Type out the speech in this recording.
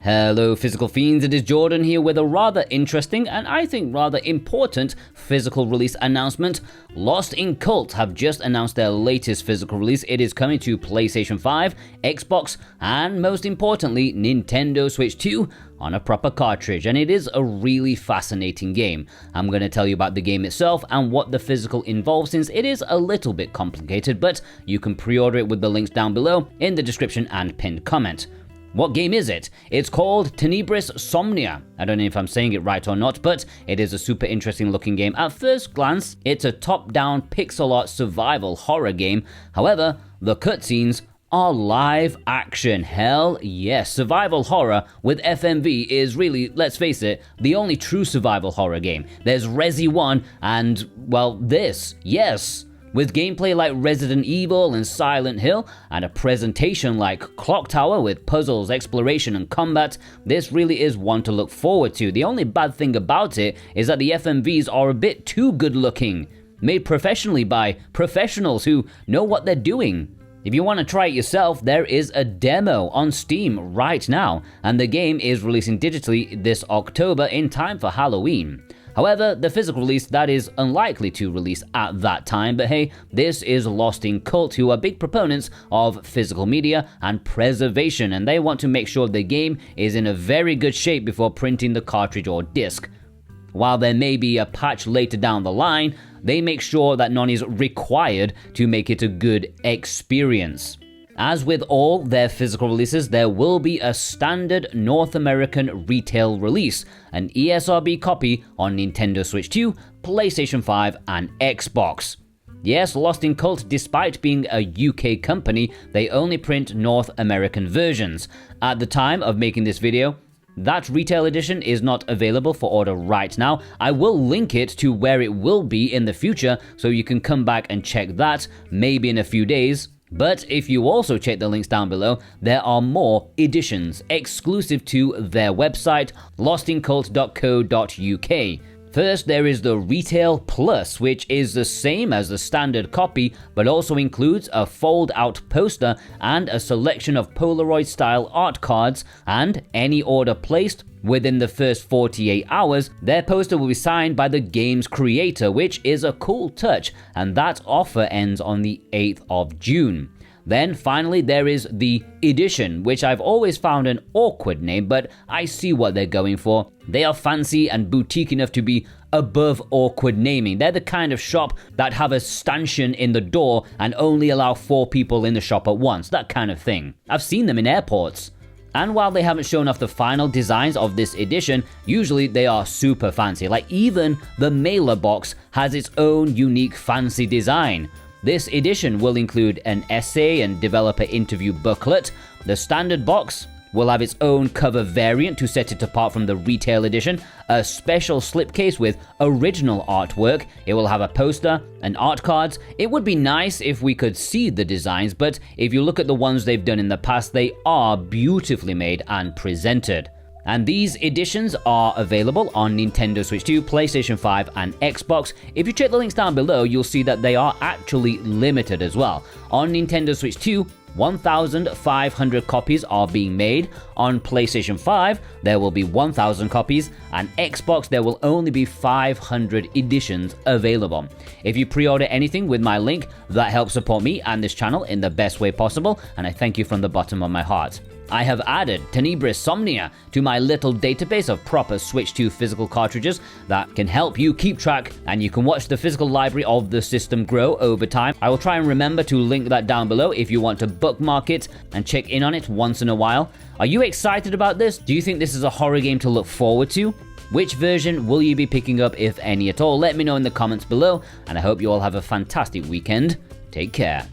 Hello Physical Fiends, it is Jordan here with a rather interesting and I think rather important physical release announcement. Lost in Cult have just announced their latest physical release. It is coming to PlayStation 5, Xbox, and most importantly, Nintendo Switch 2 on a proper cartridge, and it is a really fascinating game. I'm going to tell you about the game itself and what the physical involves, since it is a little bit complicated, but you can pre-order it with the links down below in the description and pinned comment. What game is it? It's called Tenebris Somnia. I don't know if I'm saying it right or not, but it is a super interesting looking game. At first glance, it's a top-down pixel art survival horror game. However, the cutscenes are live action. Hell yes, survival horror with FMV is really, let's face it, the only true survival horror game. There's Resi 1 and, well, this, yes. With gameplay like Resident Evil and Silent Hill, and a presentation like Clock Tower with puzzles, exploration, and combat, this really is one to look forward to. The only bad thing about it is that the FMVs are a bit too good looking, made professionally by professionals who know what they're doing. If you want to try it yourself, there is a demo on Steam right now, and the game is releasing digitally this October in time for Halloween. However, the physical release, that is unlikely to release at that time, but hey, this is Lost in Cult, who are big proponents of physical media and preservation, and they want to make sure the game is in a very good shape before printing the cartridge or disc. While there may be a patch later down the line, they make sure that none is required to make it a good experience. As with all their physical releases, there will be a standard North American retail release, an ESRB copy on Nintendo Switch 2, PlayStation 5, and Xbox. Yes, Lost in Cult, despite being a UK company, they only print North American versions. At the time of making this video, that retail edition is not available for order right now. I will link it to where it will be in the future, so you can come back and check that, maybe in a few days. But if you also check the links down below, there are more editions exclusive to their website, lostincult.co.uk. First, there is the Retail Plus, which is the same as the standard copy, but also includes a fold-out poster and a selection of Polaroid-style art cards, and any order placed within the first 48 hours, their poster will be signed by the game's creator, which is a cool touch, and that offer ends on the 8th of June. Then finally there is the Edition, which I've always found an awkward name, but I see what they're going for. They are fancy and boutique enough to be above awkward naming. They're the kind of shop that have a stanchion in the door and only allow 4 people in the shop at once, that kind of thing. I've seen them in airports. And while they haven't shown off the final designs of this edition, usually they are super fancy. Like even the mailer box has its own unique fancy design. This edition will include an essay and developer interview booklet. The standard box will have its own cover variant to set it apart from the retail edition, a special slipcase with original artwork. It will have a poster and art cards. It would be nice if we could see the designs, but if you look at the ones they've done in the past, they are beautifully made and presented. And these editions are available on Nintendo Switch 2, PlayStation 5, and Xbox. If you check the links down below, you'll see that they are actually limited as well. On Nintendo Switch 2, 1,500 copies are being made. On PlayStation 5, there will be 1,000 copies, and Xbox, there will only be 500 editions available. If you pre-order anything with my link, that helps support me and this channel in the best way possible, and I thank you from the bottom of my heart. I have added Tenebris Somnia to my little database of proper Switch 2 physical cartridges that can help you keep track, and you can watch the physical library of the system grow over time. I will try and remember to link that down below if you want to bookmark it and check in on it once in a while. Are you excited about this? Do you think this is a horror game to look forward to? Which version will you be picking up, if any at all? Let me know in the comments below, and I hope you all have a fantastic weekend. Take care.